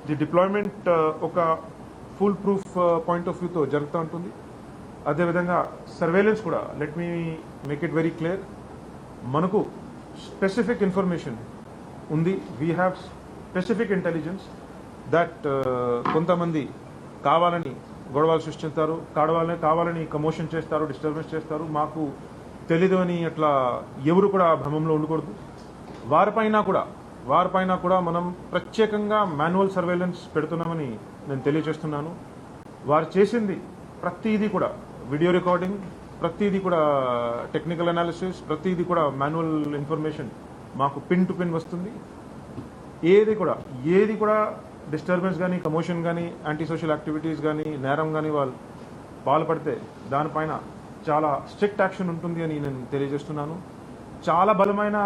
The deployment ఒక full proof point of వ్యూతో జరుగుతూ ఉంటుంది. అదేవిధంగా సర్వేలెన్స్ కూడా, let me make it very clear, మనకు స్పెసిఫిక్ ఇన్ఫర్మేషన్ ఉంది. We have specific intelligence that కొంతమంది కావాలని గొడవలు సృష్టిస్తారు, కావాలని కమోషన్ చేస్తారు, డిస్టర్బెన్స్ చేస్తారు, మాకు తెలీదు అని అట్లా ఎవరు కూడా భ్రమంలో ఉండకూడదు. వారిపైన కూడా మనం ప్రత్యేకంగా మాన్యువల్ సర్వేలెన్స్ పెడుతున్నామని నేను తెలియజేస్తున్నాను. వారు చేసింది ప్రతిదీ కూడా వీడియో రికార్డింగ్, ప్రతిదీ కూడా టెక్నికల్ అనాలిసిస్, ప్రతిదీ కూడా మాన్యువల్ ఇన్ఫర్మేషన్ మాకు పిన్ టు పిన్ వస్తుంది. ఏది కూడా డిస్టర్బెన్స్ కానీ, కమోషన్ కానీ, యాంటీ సోషల్ యాక్టివిటీస్ కానీ, నేరం కానీ వాళ్ళు పాల్పడితే దానిపైన చాలా స్ట్రిక్ట్ యాక్షన్ ఉంటుంది అని నేను తెలియజేస్తున్నాను. చాలా బలమైన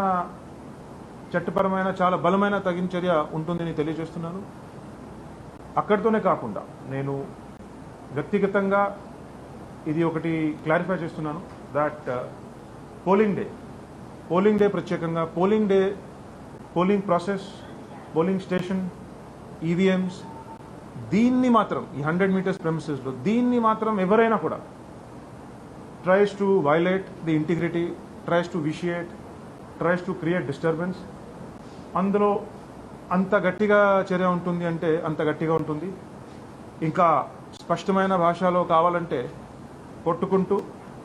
చట్టపరమైన, చాలా బలమైన తగిన చర్య ఉంటుందని తెలియజేస్తున్నాను. అక్కడితోనే కాకుండా నేను వ్యక్తిగతంగా ఇది ఒకటి క్లారిఫై చేస్తున్నాను దట్ పోలింగ్ డే ప్రత్యేకంగా polling process, polling station, EVMs, దీన్ని మాత్రం ఈ 100 మీటర్స్ ప్రెమిసెస్లో దీన్ని మాత్రం ఎవరైనా కూడా tries to violate the integrity, tries to vitiate, tries to create disturbance, అందులో అంత గట్టిగా చర్య ఉంటుంది అంటే అంత గట్టిగా ఉంటుంది. ఇంకా స్పష్టమైన భాషలో కావాలంటే కొట్టుకుంటూ,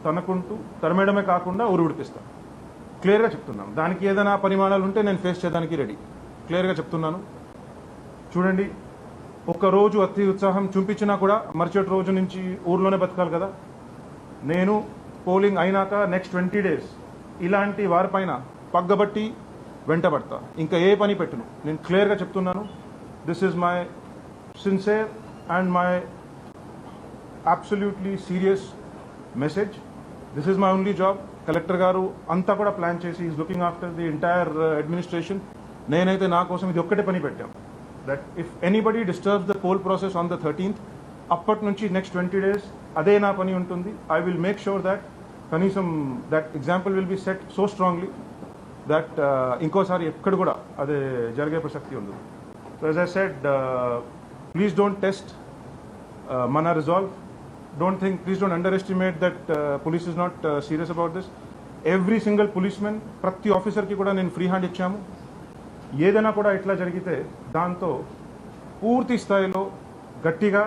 తనకుంటూ, తరమేయడమే కాకుండా ఉరిపిస్తాం. క్లియర్గా చెప్తున్నాను. దానికి ఏదైనా పరిమాణాలు ఉంటే నేను ఫేస్ చేయడానికి రెడీ. క్లియర్గా చెప్తున్నాను. చూడండి, ఒక రోజు అతి ఉత్సాహం చూపించినా కూడా మరుసటి రోజు నుంచి ఊర్లోనే బతకాలి కదా. నేను పోలింగ్ అయినాక నెక్స్ట్ 20 days ఇలాంటి వారిపైన పగ్గబట్టి వెంటబడతా. ఇంకా ఏ పని పెట్టును. నేను క్లియర్గా చెప్తున్నాను. This is my sincere and my absolutely serious message. This is my only job. Collector గారు అంతా కూడా ప్లాన్ చేసి is looking after the entire administration. నేనైతే నా కోసం ఇది ఒక్కటే పని పెట్టాం, that if anybody disturbs the pole process on the 13th, అప్పటి నుంచి నెక్స్ట్ 20 days అదే నా పని ఉంటుంది. I will make sure that కనీసం that example will be set so strongly that ఇంకోసారి ఎక్కడ కూడా అదే జరిగే ప్రసక్తి ఉండదు. So as I said, please don't test మన resolve. Please don't underestimate that police is not serious about this. Every single policeman, ప్రతి ఆఫీసర్కి కూడా నేను ఫ్రీ హ్యాండ్ ఇచ్చాము. ఏదైనా కూడా ఇట్లా జరిగితే దాంతో పూర్తి స్థాయిలో గట్టిగా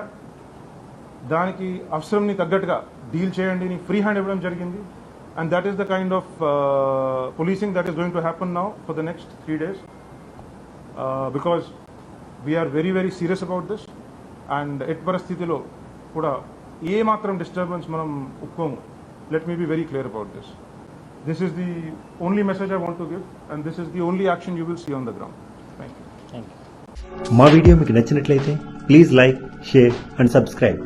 దానికి అవసరంని తగ్గట్టుగా డీల్ చేయండి అని ఫ్రీ హ్యాండ్ ఇవ్వడం జరిగింది. And that is the kind of policing that is going to happen now for the next 3 days because we are very, very serious about this. And at పరిస్థితిలో కూడా ఏ మాత్రం డిస్టర్బెన్స్ మనం ఒప్పుకోము. Let me be very clear about this. This is the only message I want to give and this is the only action you will see on the ground. Thank you. మా video మీకు నచ్చినట్లయితే please like, share and subscribe.